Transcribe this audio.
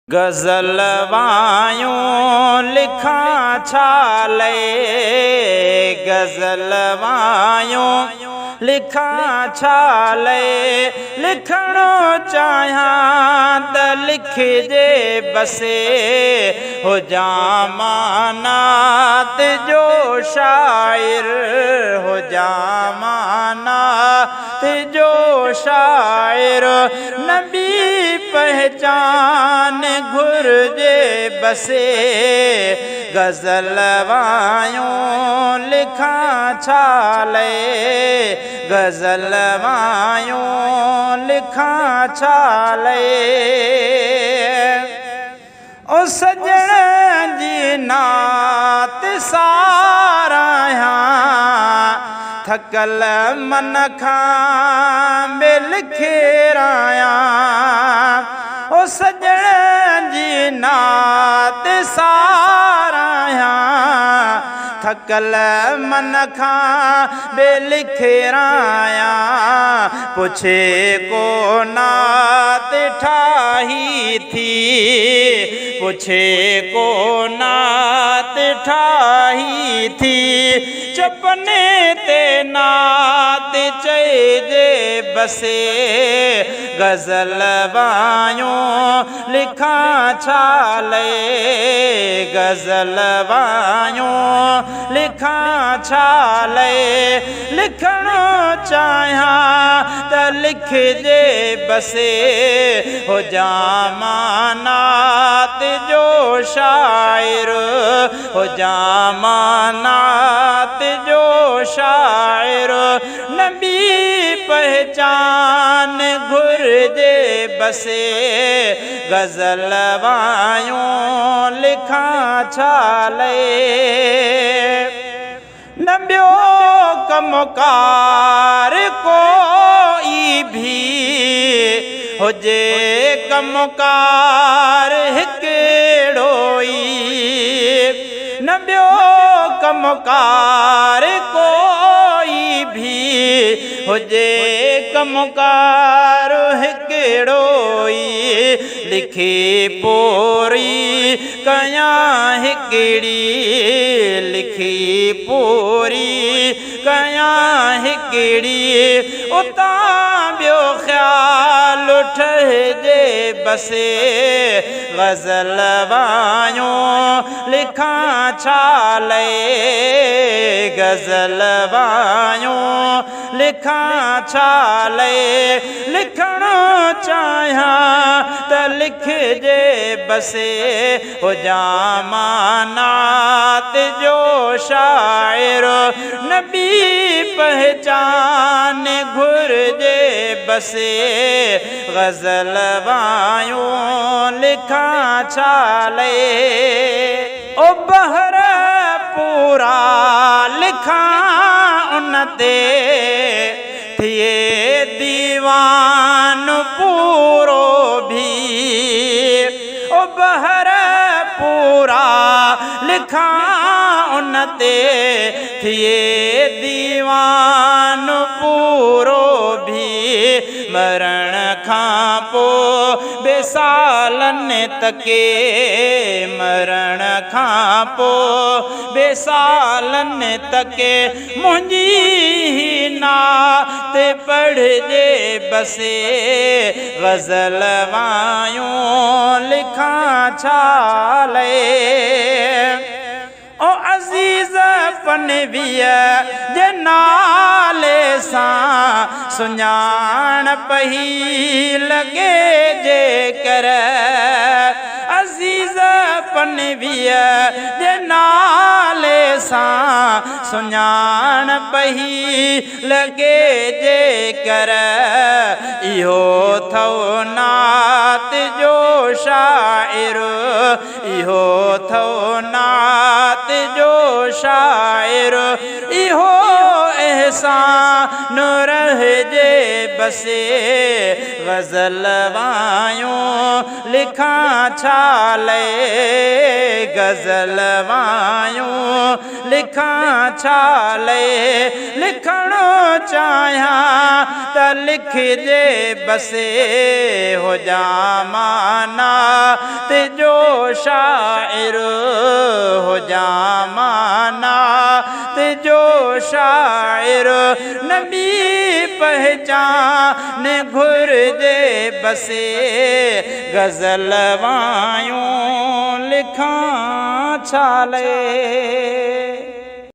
गज़ल वायूं लिखां छा लए, गज़ल वायूं लिखां छा लए, लिखणो चाहियां त लिखिजे बसे, हुजां मां नात जो शाइर, हुजां मां नात जो शाइर, नबी पहचान घुर्जे बसे, गज़ल वायूं लिखां छा लए, गज़ल वायूं लिखां छा लए। ओ सजण जी नात सारायां, थकल मन खां बि लिखेरायां, ओ सजण जी नात सारायां, थकल मन खां बि लिखेरायां, पुछे को नात ठाही थी, पुछे को नात ठाही थी, चपने ते नात चइजे बसे, गज़ल वायूं लिखां छा लए, गज़ल वायूं लिखां छा लए, लिखणो चाहियां त लिखिजे बसे, हुजां मां नात जो शाइर, हुजां मां नात जो शाइर, नबी पहचान घुर्जे बसे, गज़ल वायूं लिखां छा लए। न ॿियो कमुकार कोई भी हुजे, कमुकार हिकिड़ो ई, न ॿियो कमुकार कोई भी हुजे, कमुकार हिकिड़ो ई, लिखी पूरी कयां हिकिड़ी, लिखी पूरी कयां हिकिड़ी, उतां ॿियो ख़्याल ठहिजे बसे, गज़ल वायूं लिखां छा लए, गज़ल वायूं लिखां छा लए, लिखणो चाहियां त लिखिजे बसे, हुजां मां नात जो शाइर, नबी पहचान घुर्जे बसे, गज़ल वायूं लिखां छा लए। ओ बहर पूरा लिखां उन ते, थिए दीवान पूरो भी, ओ बहर पूरा लिखां उन ते, थिए दीवान पूरो भी, मरण खां पोइ बेसालनि तके, मरण खां पोइ बेसालनि तके, मुंहिंजी नात पढ़िजे बसे, गज़ल वायूं लिखां छा लए। ओ अज़ीज़ पनवीअ जे नाले सां सुञाण पही लॻे जे कर, अज़ीज़ पनवीअ जे नाले सां सुञाण पही लॻे जे कर, इहो थो नात जो शाइर, इहो थो नात जो शाइर, इहो सां नूर जे बसे गज़ल वायूं लिखां छा लए गज़ल वायूं लिखां छा लए लिखणो चाहियां त लिखजे बसे हुजा माना तिजो शाइर हुजा माना तिजो शाइर नबी पहचान घुर्जे बसे गज़ल वायूं लिखां छा लए।